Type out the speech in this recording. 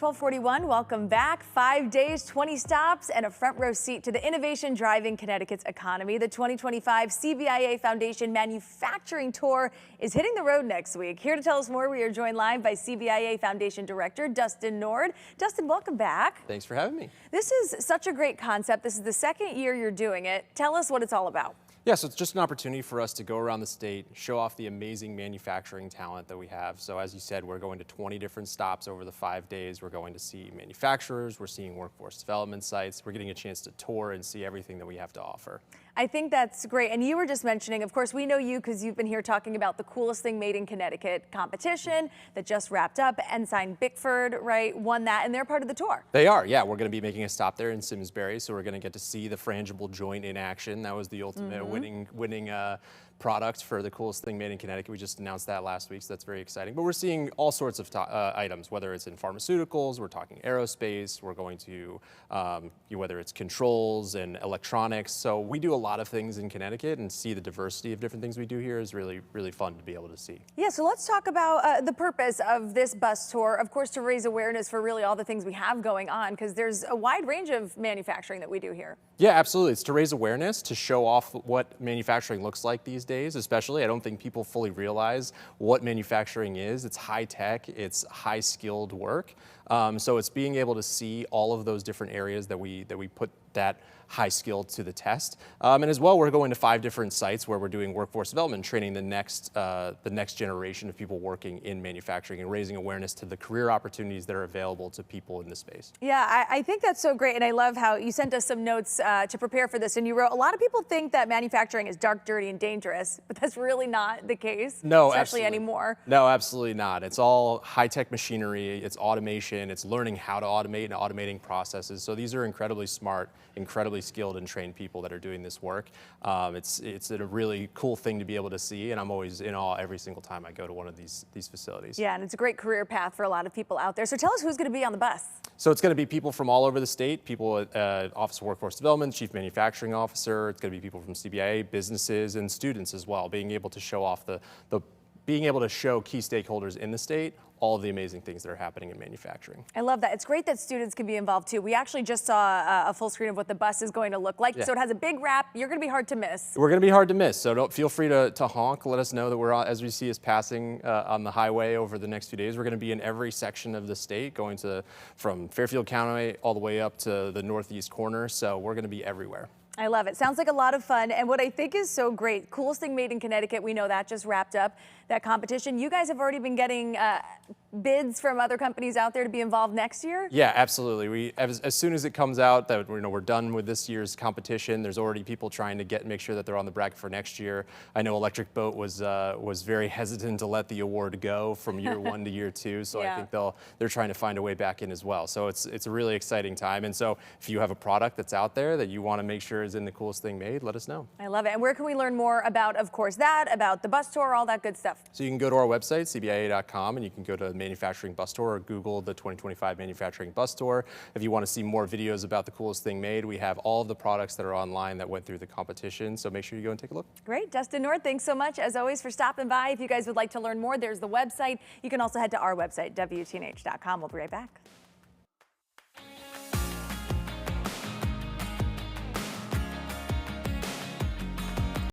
1241, welcome back. 5 days, 20 stops, and a front row seat to the innovation driving Connecticut's economy. The 2025 CBIA Foundation Manufacturing Tour is hitting the road next week. Here to tell us more, we are joined live by CBIA Foundation Director Dustin Nord. Dustin, welcome back. Thanks for having me. This is such a great concept. This is the second year you're doing it. Tell us what it's all about. Yeah, so it's just an opportunity for us to go around the state, show off the amazing manufacturing talent that we have. So as you said, we're going to 20 different stops over the 5 days. We're going to see manufacturers, we're seeing workforce development sites, we're getting a chance to tour and see everything that we have to offer. I think that's great. And you were just mentioning, of course, we know you because you've been here talking about the coolest thing made in Connecticut competition that just wrapped up. Ensign Bickford, right, won that, and they're part of the tour. They are, yeah. We're going to be making a stop there in Simsbury, so we're going to get to see the frangible joint in action. That was the ultimate winning product for the coolest thing made in Connecticut. We just announced that last week, so that's very exciting. But we're seeing all sorts of items, whether it's in pharmaceuticals, we're talking aerospace, we're going to, whether it's controls and electronics. So we do a lot of things in Connecticut, and see the diversity of different things we do here is really, really fun to be able to see. Yeah, so let's talk about the purpose of this bus tour, of course, to raise awareness for really all the things we have going on, because there's a wide range of manufacturing that we do here. Yeah, absolutely. It's to raise awareness, to show off what manufacturing looks like these days, especially. I don't think people fully realize what manufacturing is. It's high tech, it's high skilled work. So it's being able to see all of those different areas that we put that high skill to the test. And as well, we're going to 5 different sites where we're doing workforce development, training the next generation of people working in manufacturing and raising awareness to the career opportunities that are available to people in this space. Yeah, I think that's so great. And I love how you sent us some notes to prepare for this. And you wrote, a lot of people think that manufacturing is dark, dirty, and dangerous, but that's really not the case. No, especially absolutely. Anymore. No, absolutely not. It's all high-tech machinery, it's automation, it's learning how to automate and automating processes. So these are incredibly smart, incredibly skilled and trained people that are doing this work. It's a really cool thing to be able to see, and I'm always in awe every single time I go to one of these facilities. Yeah, and it's a great career path for a lot of people out there. So tell us who's going to be on the bus. So it's going to be people from all over the state, people at Office of Workforce Development, Chief Manufacturing Officer. It's going to be people from CBIA, businesses, and students as well, being able to show off being able to show key stakeholders in the state all of the amazing things that are happening in manufacturing. I love that. It's great that students can be involved too. We actually just saw a full screen of what the bus is going to look like. Yeah. So it has a big wrap. You're going to be hard to miss. We're going to be hard to miss. So don't feel free to honk. Let us know that we're on, as we see us passing on the highway over the next few days. We're going to be in every section of the state, going from Fairfield County all the way up to the northeast corner. So we're going to be everywhere. I love it. Sounds like a lot of fun. And what I think is so great, coolest thing made in Connecticut, we know that just wrapped up, that competition. You guys have already been getting bids from other companies out there to be involved next year? Yeah, absolutely. As soon as it comes out that we're done with this year's competition, there's already people trying to make sure that they're on the bracket for next year. I know Electric Boat was very hesitant to let the award go from year 1 to year 2, so yeah. I think they're trying to find a way back in as well. So it's a really exciting time. And so if you have a product that's out there that you want to make sure is in the coolest thing made, let us know. I love it. And where can we learn more about, of course, about the bus tour, all that good stuff? So you can go to our website, cbia.com, and you can go to Manufacturing Bus Tour or Google the 2025 Manufacturing Bus Tour. If you want to see more videos about the coolest thing made, we have all of the products that are online that went through the competition, so make sure you go and take a look. Great. Dustin Nord, thanks so much, as always, for stopping by. If you guys would like to learn more, there's the website. You can also head to our website, WTNH.com. We'll be right back.